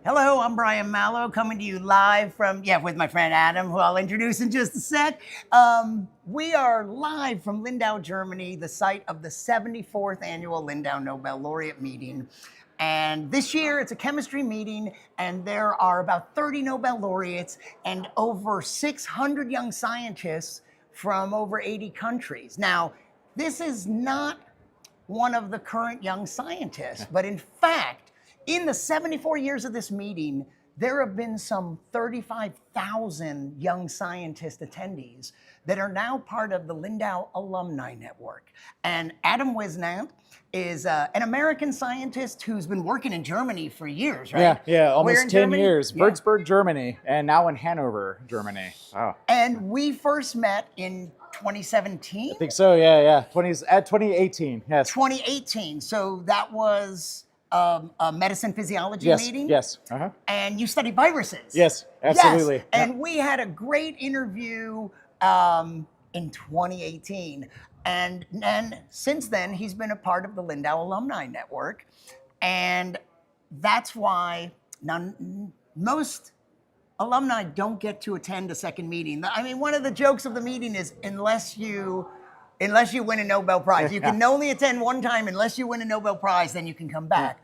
Hello, I'm Brian Malow, coming to you live from, with my friend Adam, who I'll introduce in just a sec. We are live from Lindau, Germany, the site of the 74th annual Lindau Nobel Laureate Meeting. And this year it's a chemistry meeting, and there are about 30 Nobel laureates and over 600 young scientists from over 80 countries. Now, this is not one of the current young scientists, but in fact, in the 74 years of this meeting, there have been some 35,000 young scientist attendees that are now part of the Lindau Alumni Network. And Adam Whisnant is an American scientist who's been working in Germany for years, right? Yeah, almost 10 Germany? years. Yeah. Würzburg, Germany, and now in Hanover, Germany. Oh. And we first met in 2017? I think so, yeah. 2018, yes. 2018, so that was a medicine physiology meeting? Yes. And you study viruses? Yes, absolutely. Yes. And we had a great interview in 2018. And since then, he's been a part of the Lindau Alumni Network. And that's why most alumni don't get to attend a second meeting. I mean, one of the jokes of the meeting is unless you win a Nobel Prize. You can only attend one time unless you win a Nobel Prize, then you can come back.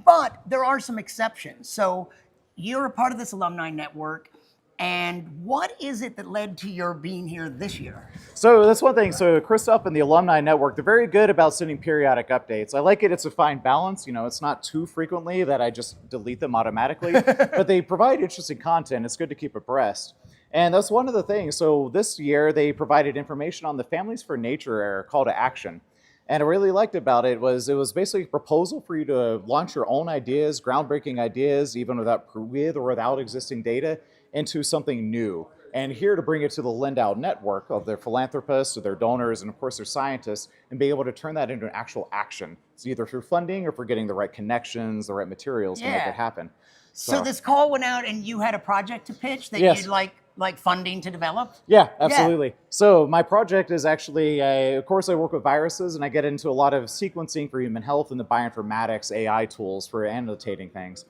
But there are some exceptions. So you're a part of this alumni network. And what is it that led to your being here this year? So that's one thing. So Christoph and the Alumni Network, they're very good about sending periodic updates. I like it. It's a fine balance. You know, it's not too frequently that I just delete them automatically, but they provide interesting content. It's good to keep abreast. And that's one of the things. So this year they provided information on the Families for Nature call to action. And I really liked about it was basically a proposal for you to launch your own ideas, groundbreaking ideas, even with or without existing data, into something new. And here to bring it to the Lindau network of their philanthropists, or their donors, and of course their scientists, and be able to turn that into an actual action. It's either through funding or for getting the right connections, the right materials to make it happen. So this call went out and you had a project to pitch that you'd like funding to develop? Yeah, absolutely. So my project is actually, of course I work with viruses and I get into a lot of sequencing for human health and the bioinformatics AI tools for annotating things.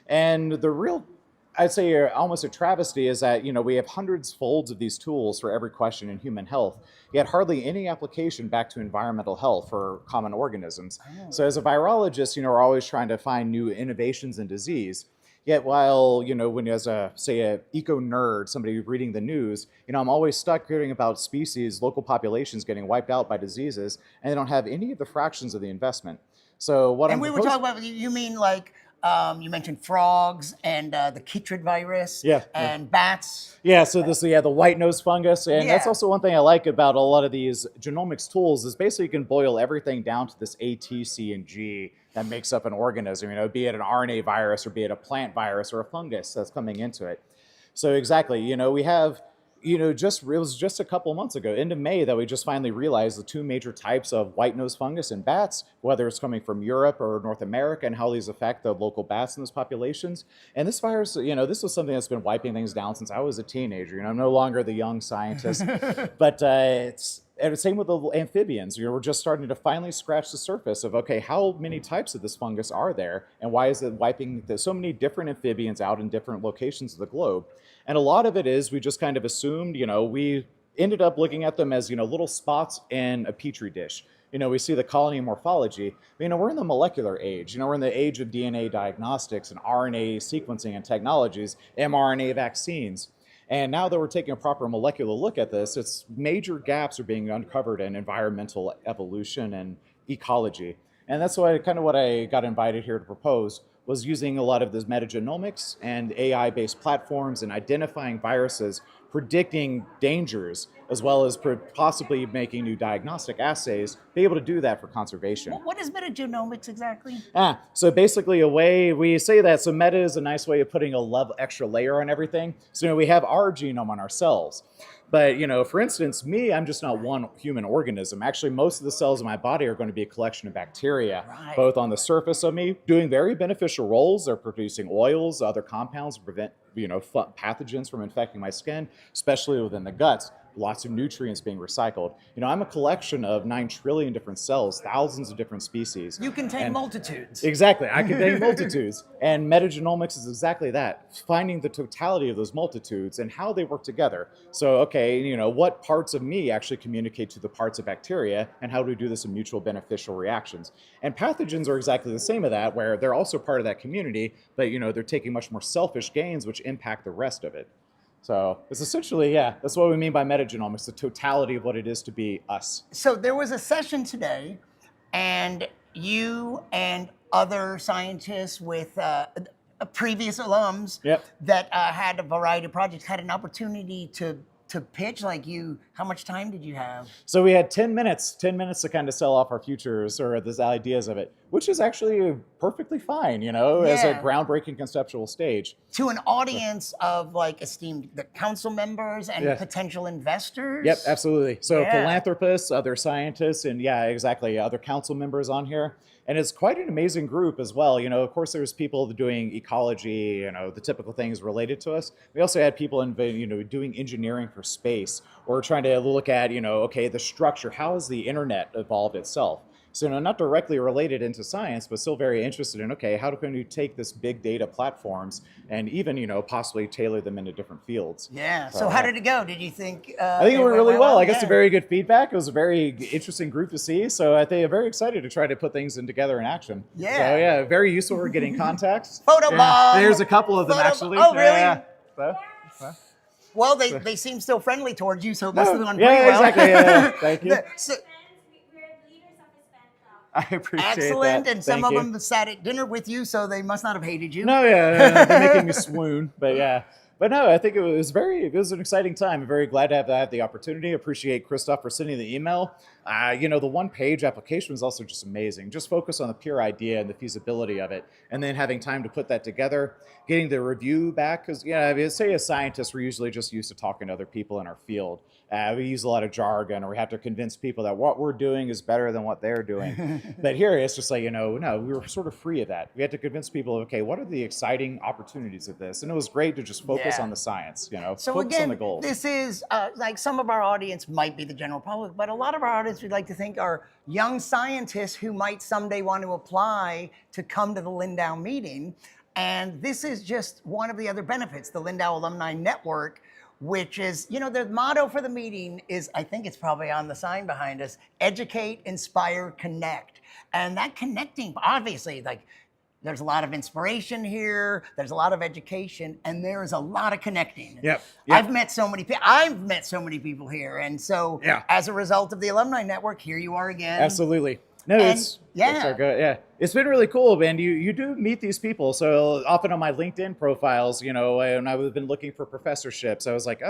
And the real, I'd say almost a travesty is that, we have hundreds folds of these tools for every question in human health, yet hardly any application back to environmental health for common organisms. So as a virologist, we're always trying to find new innovations in disease. Yet while, when as a eco nerd, somebody reading the news, I'm always stuck hearing about species, local populations getting wiped out by diseases, and they don't have any of the fractions of the investment. So what we were talking about, you mean like, you mentioned frogs and the chytrid virus and bats. Yeah, so the white nose fungus. And that's also one thing I like about a lot of these genomics tools is basically you can boil everything down to this A, T, C, and G that makes up an organism, be it an RNA virus or be it a plant virus or a fungus that's coming into it. So exactly, we have, it was just a couple of months ago, into May, that we just finally realized the two major types of white nose fungus in bats, whether it's coming from Europe or North America, and how these affect the local bats in those populations. And this virus, this was something that's been wiping things down since I was a teenager. I'm no longer the young scientist, but and the same with the amphibians. We're just starting to finally scratch the surface of, okay, how many types of this fungus are there? And why is it wiping so many different amphibians out in different locations of the globe? And a lot of it is we just kind of assumed, we ended up looking at them as, little spots in a petri dish. We see the colony morphology. We're in the molecular age. We're in the age of DNA diagnostics and RNA sequencing and technologies, mRNA vaccines. And now that we're taking a proper molecular look at this, it's major gaps are being uncovered in environmental evolution and ecology. And that's what I got invited here to propose, was using a lot of this metagenomics and AI-based platforms and identifying viruses, predicting dangers, as well as possibly making new diagnostic assays, be able to do that for conservation. What is metagenomics exactly? So basically a way, we say that, so meta is a nice way of putting a extra layer on everything. So we have our genome on our cells. But, for instance, me, I'm just not one human organism. Actually, most of the cells in my body are going to be a collection of bacteria, both on the surface of me, doing very beneficial roles. They're producing oils, other compounds to prevent, pathogens from infecting my skin, especially within the guts. lots of nutrients being recycled. I'm a collection of 9 trillion different cells, thousands of different species. You contain multitudes. Exactly, I contain multitudes. And metagenomics is exactly that, finding the totality of those multitudes and how they work together. So, okay, what parts of me actually communicate to the parts of bacteria, and how do we do this in mutual beneficial reactions? And pathogens are exactly the same of that, where they're also part of that community, but they're taking much more selfish gains, which impact the rest of it. So it's essentially, that's what we mean by metagenomics, the totality of what it is to be us. So there was a session today, and you and other scientists with previous alums that had a variety of projects had an opportunity to pitch. How much time did you have? So we had 10 minutes to kind of sell off our futures or the ideas of it, which is actually perfectly fine, as a groundbreaking conceptual stage. To an audience of esteemed council members and potential investors? Yep, absolutely. So philanthropists, other scientists, and exactly, other council members on here. And it's quite an amazing group as well. Of course, there's people doing ecology, the typical things related to us. We also had people doing engineering for space, or trying to look at, okay, the structure, how has the internet evolved itself? So, not directly related into science, but still very interested in, okay, how can you take this big data platforms and even, possibly tailor them into different fields? Yeah. So how did it go? Did you think? I think it went really well. I got some very good feedback. It was a very interesting group to see. So I think I'm very excited to try to put things together in action. Yeah. So very useful for getting contacts. Photobomb. There's a couple of them actually. Oh, really? Yeah. Well, they seem still friendly towards you, so it must have gone pretty well. Exactly. Yeah, thank you. I appreciate Excellent. that. And some of them sat at dinner with you, so they must not have hated you. No, they're making me swoon. But no, I think it was an exciting time. I'm very glad to have had the opportunity. Appreciate Christoph for sending the email. The one-page application was also just amazing. Just focus on the pure idea and the feasibility of it, and then having time to put that together, getting the review back. Because say as scientists, we're usually just used to talking to other people in our field. We use a lot of jargon, or we have to convince people that what we're doing is better than what they're doing. But here it's just no, we were sort of free of that. We had to convince people, okay, what are the exciting opportunities of this? And it was great to just focus on the science, so focus again, on the goals. This is some of our audience might be the general public, but a lot of our audience we'd like to think are young scientists who might someday want to apply to come to the Lindau meeting. And this is just one of the other benefits, the Lindau Alumni Network, which is, the motto for the meeting is, I think it's probably on the sign behind us, educate, inspire, connect. And that connecting, obviously, there's a lot of inspiration here, there's a lot of education, and there is a lot of connecting. Yep. I've met so many people here. And so as a result of the Alumni Network, here you are again. Absolutely. No, it's good. Yeah, it's been really cool, and you do meet these people. So often on my LinkedIn profiles, when I've been looking for professorships, I was like,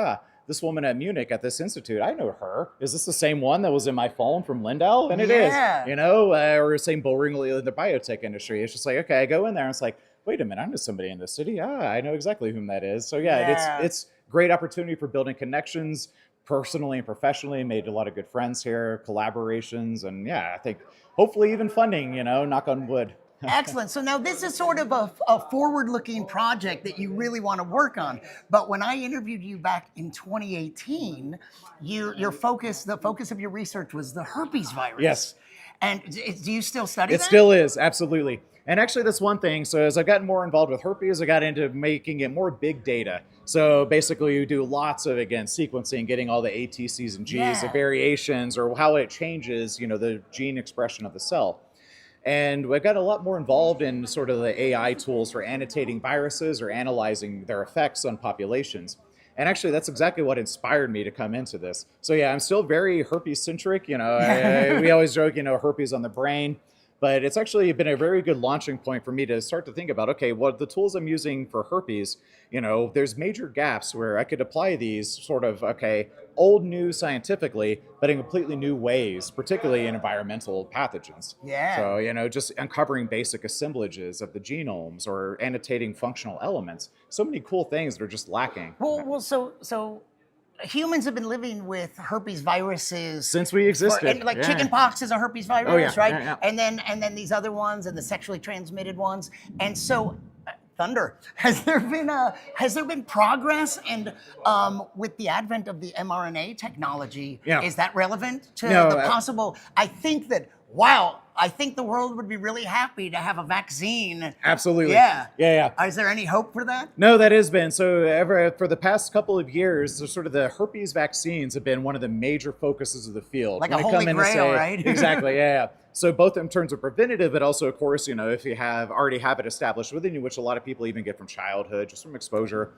this woman at Munich at this institute, I know her. Is this the same one that was in my phone from Lindau? And it is, or same boringly in the biotech industry. It's just okay, I go in there and it's wait a minute, I know somebody in this city. I know exactly whom that is. So it's great opportunity for building connections personally and professionally. Made a lot of good friends here, collaborations, and I think hopefully even funding, knock on wood. Excellent. So now this is sort of a forward-looking project that you really want to work on. But when I interviewed you back in 2018, the focus of your research was the herpes virus. Yes. And do you still study that? It still is, absolutely. And actually, that's one thing. So as I've gotten more involved with herpes, I got into making it more big data. So basically, you do lots of, again, sequencing, getting all the ATCs and Gs, the variations, or how it changes, the gene expression of the cell. And I got a lot more involved in sort of the AI tools for annotating viruses or analyzing their effects on populations. And actually, that's exactly what inspired me to come into this. So I'm still very herpes-centric. We always joke, herpes on the brain. But it's actually been a very good launching point for me to start to think about, okay, what the tools I'm using for herpes, there's major gaps where I could apply these sort of, old news scientifically, but in completely new ways, particularly in environmental pathogens. Yeah. So, just uncovering basic assemblages of the genomes or annotating functional elements. So many cool things that are just lacking. Well, so humans have been living with herpes viruses since we existed. Chickenpox is a herpes virus, right? Yeah. And then these other ones and the sexually transmitted ones. And so thunder. Has there been progress and with the advent of the mRNA technology? Yeah. Is that relevant to No, the possible? I think that I think the world would be really happy to have a vaccine. Absolutely. Yeah. Yeah. Is there any hope for that? No, that has been. So for the past couple of years, sort of the herpes vaccines have been one of the major focuses of the field. Like When a they holy come in grail, to say, right? Exactly, yeah. So both in terms of preventative, but also, of course, if you already have it established within you, which a lot of people even get from childhood, just from exposure,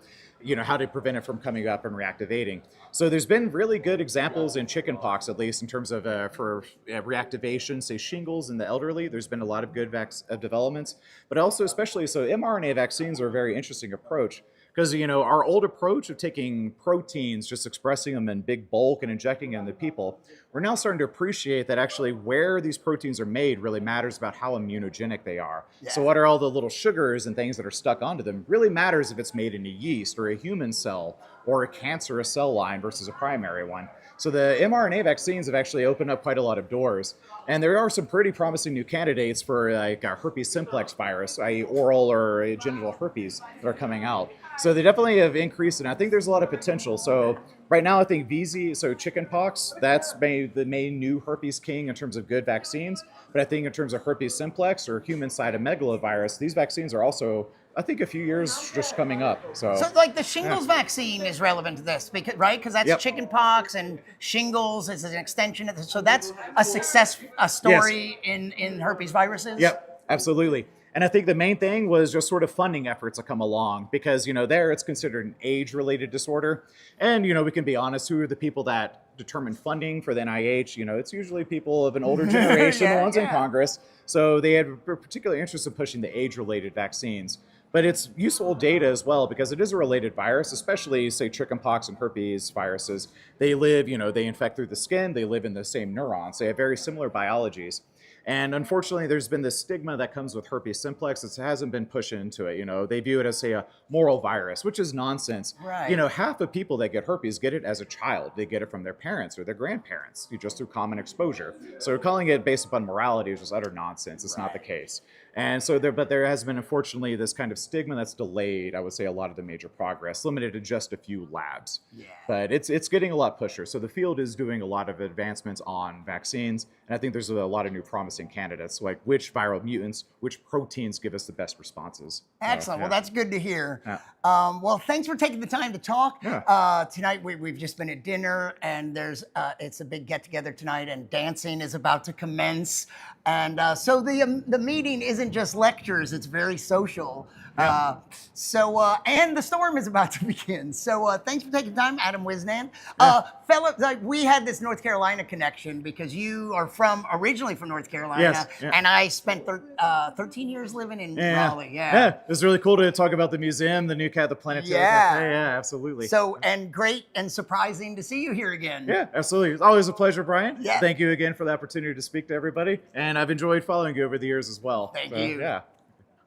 how to prevent it from coming up and reactivating. So there's been really good examples in chickenpox, at least in terms of for reactivation, say shingles in the elderly. There's been a lot of good developments, but also especially so mRNA vaccines are a very interesting approach. Because, our old approach of taking proteins, just expressing them in big bulk and injecting them into people, we're now starting to appreciate that actually where these proteins are made really matters about how immunogenic they are. Yeah. So what are all the little sugars and things that are stuck onto them really matters if it's made in a yeast or a human cell or a cancerous cell line versus a primary one. So the mRNA vaccines have actually opened up quite a lot of doors. And there are some pretty promising new candidates for like a herpes simplex virus, i.e. oral or genital herpes that are coming out. So they definitely have increased, and I think there's a lot of potential. So right now I think so chickenpox, that's the main new herpes king in terms of good vaccines. But I think in terms of herpes simplex or human cytomegalovirus, these vaccines are also, I think, a few years just coming up. So like the shingles vaccine is relevant to this, because that's Yep. chickenpox and shingles is an extension of this. So that's a story in herpes viruses. Yep, absolutely. And I think the main thing was just sort of funding efforts to come along because, there it's considered an age-related disorder. And, we can be honest, who are the people that determine funding for the NIH? It's usually people of an older generation, the ones in Congress. So they had a particular interest in pushing the age-related vaccines. But it's useful data as well because it is a related virus, especially, say, chickenpox and herpes viruses. They live, they infect through the skin, they live in the same neurons. They have very similar biologies. And unfortunately, there's been this stigma that comes with herpes simplex. It hasn't been pushed into it. They view it as, say, a moral virus, which is nonsense. Right. Half of people that get herpes get it as a child. They get it from their parents or their grandparents, just through common exposure. So calling it based upon morality is just utter nonsense. It's not the case. And so there has been, unfortunately, this kind of stigma that's delayed, I would say, a lot of the major progress, limited to just a few labs. Yeah. But it's getting a lot pusher. So the field is doing a lot of advancements on vaccines. And I think there's a lot of new promising candidates, like which viral mutants, which proteins give us the best responses. Excellent. Well, that's good to hear. Yeah. Well, thanks for taking the time to talk. Yeah. Tonight we've just been at dinner, and it's a big get together tonight, and dancing is about to commence. And so the meeting isn't just lectures; it's very social. Yeah. And the storm is about to begin. So thanks for taking time, Adam Whisnant. Fella, we had this North Carolina connection because you are originally from North Carolina, Yes, yeah. and I spent 13 years living in Raleigh. Yeah, it was really cool to talk about the museum, the new the planetarium. Yeah, absolutely. So, and great and surprising to see you here again. Yeah, absolutely. It's always a pleasure, Brian. Yeah. Thank you again for the opportunity to speak to everybody. And I've enjoyed following you over the years as well. Thank you. Yeah.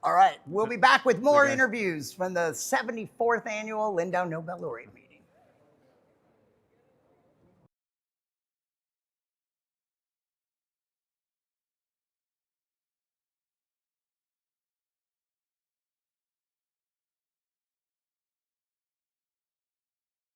All right. We'll be back with more Okay. interviews from the 74th Annual Lindau Nobel Laureate Meeting.